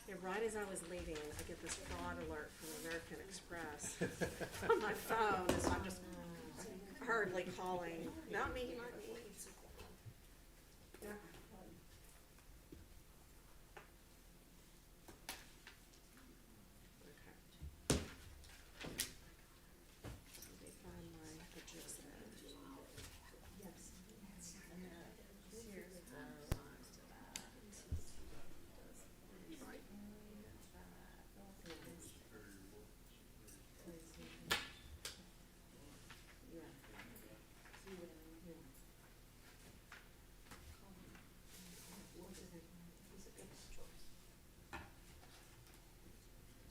Yeah, right as I was leaving, I get this fraud alert from American Express on my phone, and so I'm just hurriedly calling, not me, not me. Yeah. Okay. Let me find my agenda.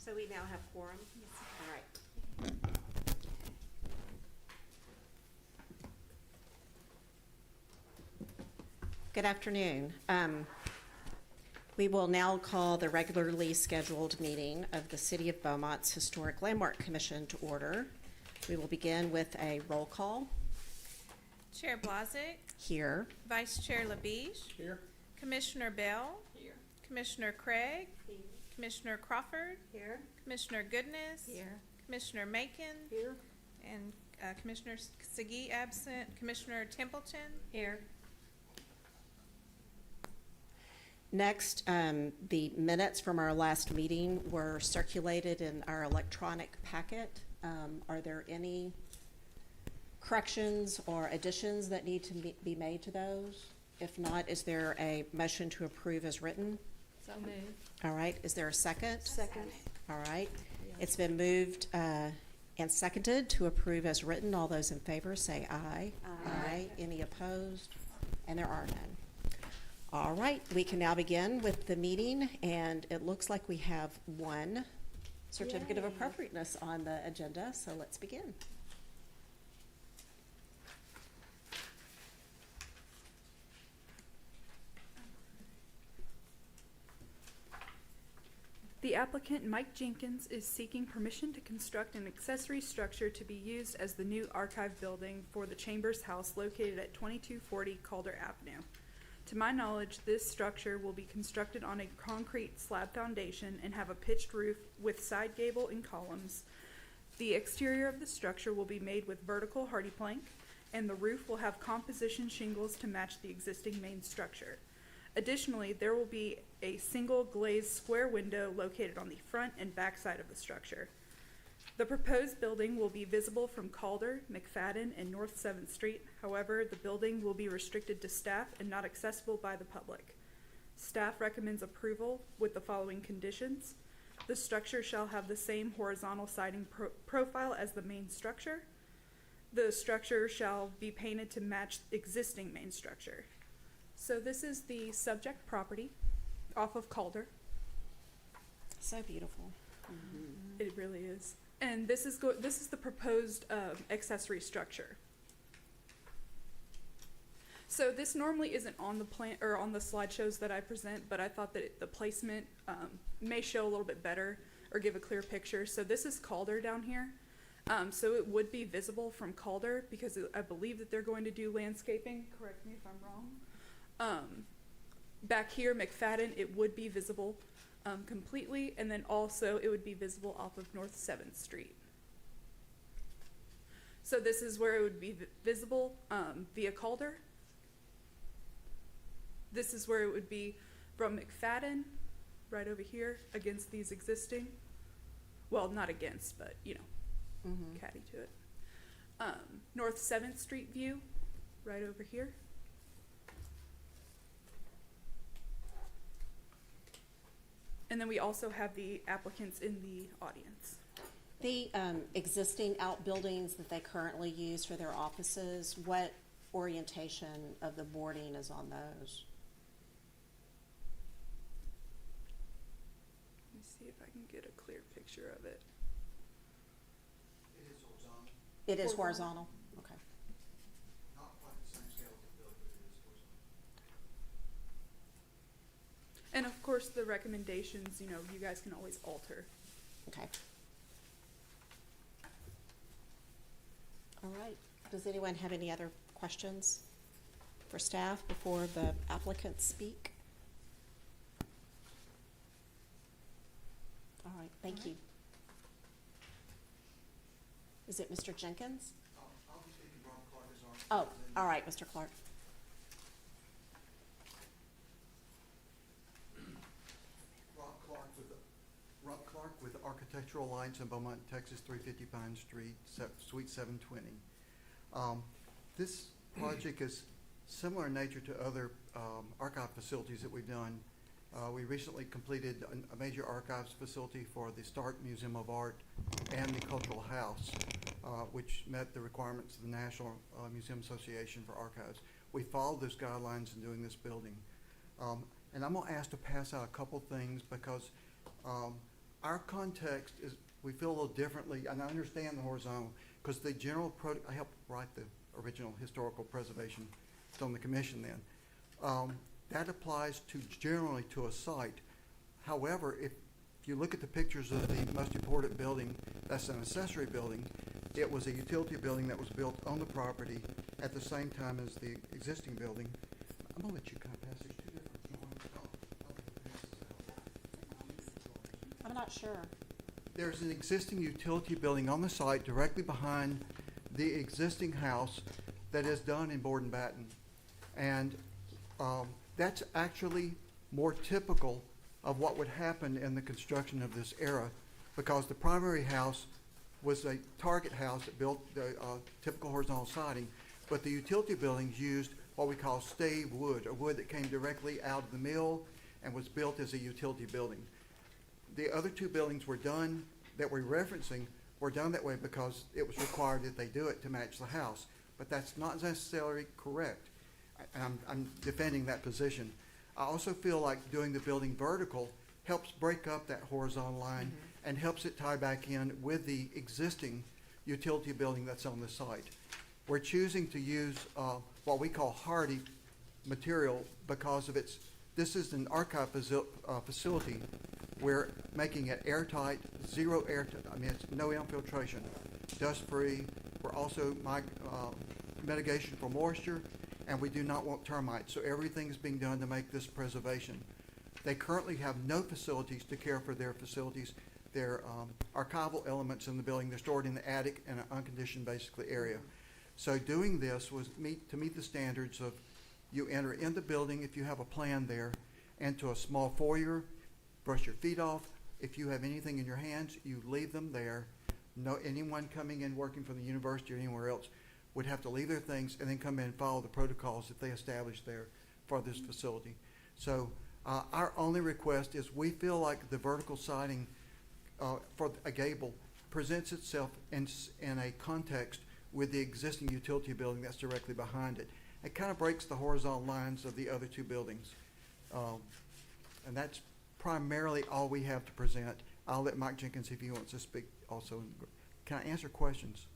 So we now have quorum? All right. Good afternoon. We will now call the regularly scheduled meeting of the City of Beaumont's Historic Landmark Commission to order. We will begin with a roll call. Chair Blazek. Here. Vice Chair Labiche. Here. Commissioner Bell. Here. Commissioner Craig. Here. Commissioner Crawford. Here. Commissioner Goodness. Here. Commissioner Macon. Here. And Commissioner Segee absent. Commissioner Templeton. Here. Next, the minutes from our last meeting were circulated in our electronic packet. Are there any corrections or additions that need to be made to those? If not, is there a motion to approve as written? So moved. All right, is there a second? Second. All right, it's been moved and seconded to approve as written. All those in favor say aye. Aye. Any opposed? And there are none. All right, we can now begin with the meeting, and it looks like we have one certificate of Yay. appropriateness on the agenda, so let's begin. The applicant, Mike Jenkins, is seeking permission to construct an accessory structure to be used as the new archive building for the Chambers House located at 2240 Calder Avenue. To my knowledge, this structure will be constructed on a concrete slab foundation and have a pitched roof with side gable and columns. The exterior of the structure will be made with vertical hardy plank, and the roof will have composition shingles to match the existing main structure. Additionally, there will be a single glazed square window located on the front and back side of the structure. The proposed building will be visible from Calder, McFadden, and North 7th Street. However, the building will be restricted to staff and not accessible by the public. Staff recommends approval with the following conditions. The structure shall have the same horizontal siding profile as the main structure. The structure shall be painted to match existing main structure. So this is the subject property off of Calder. So beautiful. It really is. And this is the proposed accessory structure. So this normally isn't on the plan or on the slideshows that I present, but I thought that the placement may show a little bit better or give a clear picture. So this is Calder down here. So it would be visible from Calder because I believe that they're going to do landscaping. Correct me if I'm wrong. Back here, McFadden, it would be visible completely, and then also it would be visible off of North 7th Street. So this is where it would be visible via Calder. This is where it would be from McFadden, right over here, against these existing, well, not against, but, you know, caddy to it. North 7th Street view, right over here. And then we also have the applicants in the audience. The existing outbuildings that they currently use for their offices, what orientation of the boarding is on those? Let me see if I can get a clear picture of it. It is horizontal, It is horizontal? Okay. not quite the same scale as the building, but it is horizontal. And of course, the recommendations, you know, you guys can always alter. Okay. All right. Does anyone have any other questions for staff before the applicants speak? Is it Mr. Jenkins? I'll be speaking, Rob Clark is our. Oh, all right, Mr. Clark. Rob Clark with Architectural Alliance in Beaumont, Texas, 350 Pine Street, Suite 720. This project is similar in nature to other archive facilities that we've done. We recently completed a major archives facility for the Stark Museum of Art and the Cultural House, which met the requirements of the National Museum Association for Archives. We followed those guidelines in doing this building. And I'm gonna ask to pass out a couple things because our context is, we feel a little differently, and I understand the horizontal, because the general, I helped write the original historical preservation, it's on the commission then. That applies to generally to a site. However, if you look at the pictures of the most important building, that's an accessory building, it was a utility building that was built on the property at the same time as the existing building. I'm gonna let you kind of pass these two different drawings. I'm not sure. There's an existing utility building on the site directly behind the existing house that is done in board and batten. And that's actually more typical of what would happen in the construction of this era, because the primary house was a target house that built the typical horizontal siding, but the utility buildings used what we call stave wood, or wood that came directly out of the mill and was built as a utility building. The other two buildings were done, that we're referencing, were done that way because it was required that they do it to match the house. But that's not necessarily correct. I'm defending that position. I also feel like doing the building vertical helps break up that horizontal line and helps it tie back in with the existing utility building that's on the site. We're choosing to use what we call hardy material because of this is an archive facility. We're making it airtight, zero air, it's no infiltration, dust-free. We're also mitigation for moisture, and we do not want termites. So everything's being done to make this preservation. They currently have no facilities to care for their facilities. Their archival elements in the building, they're stored in the attic in an unconditioned basically area. So doing this was to meet the standards of you enter in the building if you have a plan there, into a small foyer, brush your feet off. If you have anything in your hands, you leave them there. No, anyone coming in working from the university or anywhere else would have to leave their things and then come in and follow the protocols that they established there for this facility. So our only request is we feel like the vertical siding for a gable presents itself in a context with the existing utility building that's directly behind it. It kind of breaks the horizontal lines of the other two buildings. And that's primarily all we have to present. I'll let Mike Jenkins, if he wants to speak also. Can I answer questions?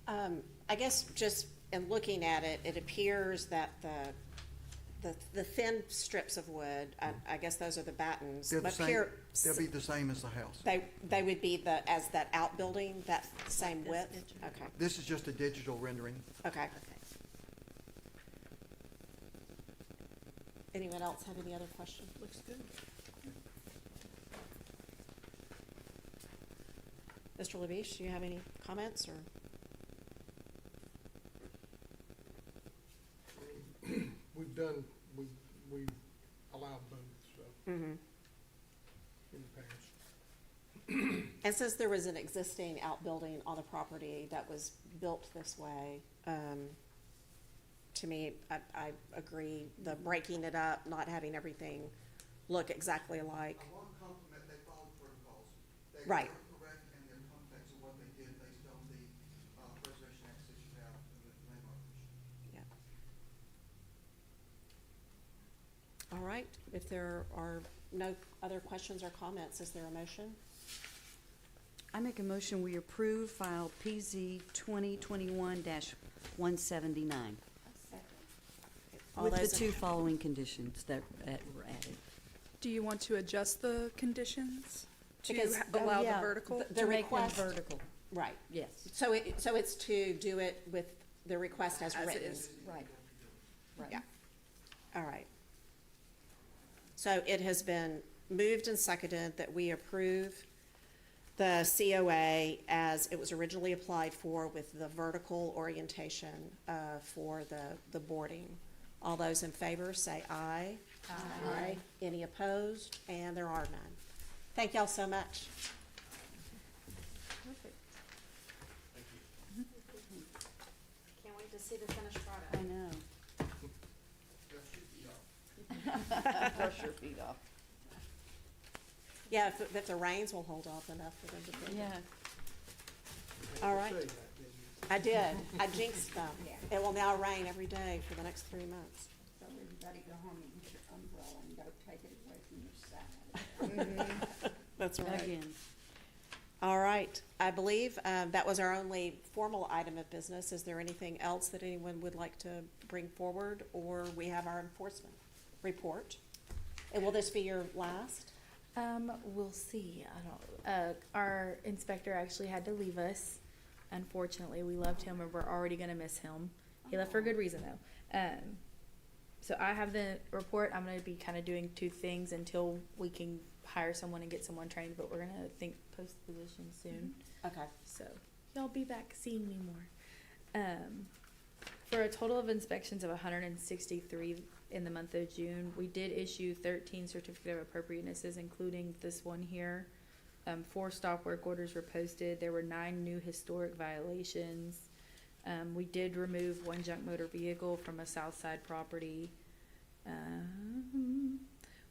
I guess just in looking at it, it appears that the thin strips of wood, I guess those are the battens. They're the same, appear they'll be the same as the house. They would be as that outbuilding, that same width? Okay, This is just a digital rendering. okay. Anyone else have any other questions? Looks good. Mr. Labiche, do you have any comments or? We've allowed both, so, in the past. And since there was an existing outbuilding on the property that was built this way, to me, I agree, the breaking it up, not having everything look exactly alike. I want to compliment, they followed protocols. They Right. were correct in their context of what they did based on the Preservation Act that you have and the landmark commission. Yeah. All right, if there are no other questions or comments, is there a motion? I make a motion we approve file PZ 2021-179 All with the those in- two following conditions that were added. Do you want to adjust the conditions to Because, allow Yeah, the vertical? the To make them request- vertical, Right, yes. so it's to do it with the request as As written? is. Right. Right. Yeah. All right. So it has been moved and seconded that we approve the COA as it was originally applied for with the vertical orientation for the boarding. All those in favor say aye. Aye. Any opposed? And there are none. Thank y'all so much. Can't wait to see the finished product. I know. Brush your feet off. Yeah, if the rains will hold off enough for them to finish. Yeah. All right. Say that, didn't you? I did. I jinxed them. It will now rain every day for the next 3 months. So everybody go home and get your umbrella and go take it away from your side. That's right. Again. All right. I believe that was our only formal item of business. Is there anything else that anyone would like to bring forward, or we have our enforcement report? And will this be your last? We'll see. I don't, our inspector actually had to leave us. Unfortunately, we loved him and we're already gonna miss him. He left for a good reason though. So I have the report. I'm gonna be kind of doing two things until we can hire someone and get someone trained, but we're gonna post the position soon. Okay. So y'all be back seeing me more. For a total of inspections of 163 in the month of June, we did issue 13 certificate of appropriatenesses, including this one here. 4 stop work orders were posted. There were 9 new historic violations. We did remove 1 junk motor vehicle from a south side property.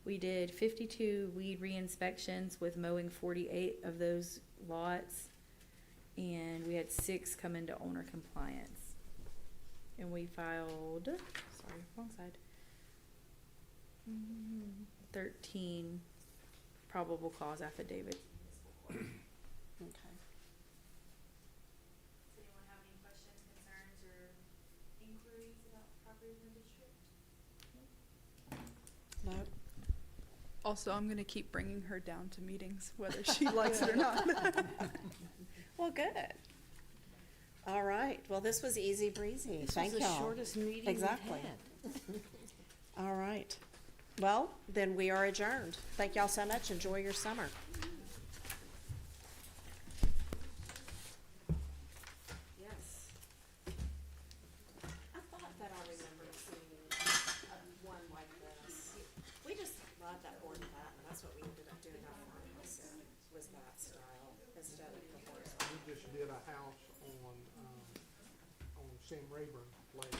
We did 52 weed re-inspections with mowing 48 of those lots. And we had 6 come into owner compliance. And we filed, sorry, wrong side. 13 probable cause affidavits. Okay. Does anyone have any questions, concerns, or inquiries about properties in the district? No? Also, I'm gonna keep bringing her down to meetings, whether she likes it or not. Well, good. All right. Well, this was easy breezy. This Thank was the y'all. shortest meeting we've Exactly. had. All right. Well, then we are adjourned. Thank y'all so much. Enjoy your summer. Yes. I thought that I remembered seeing one like this. We just love that board and batten. That's what we ended up doing our farmhouse in, was that style instead of the horse. We just did a house on Sam Rayburn Lane.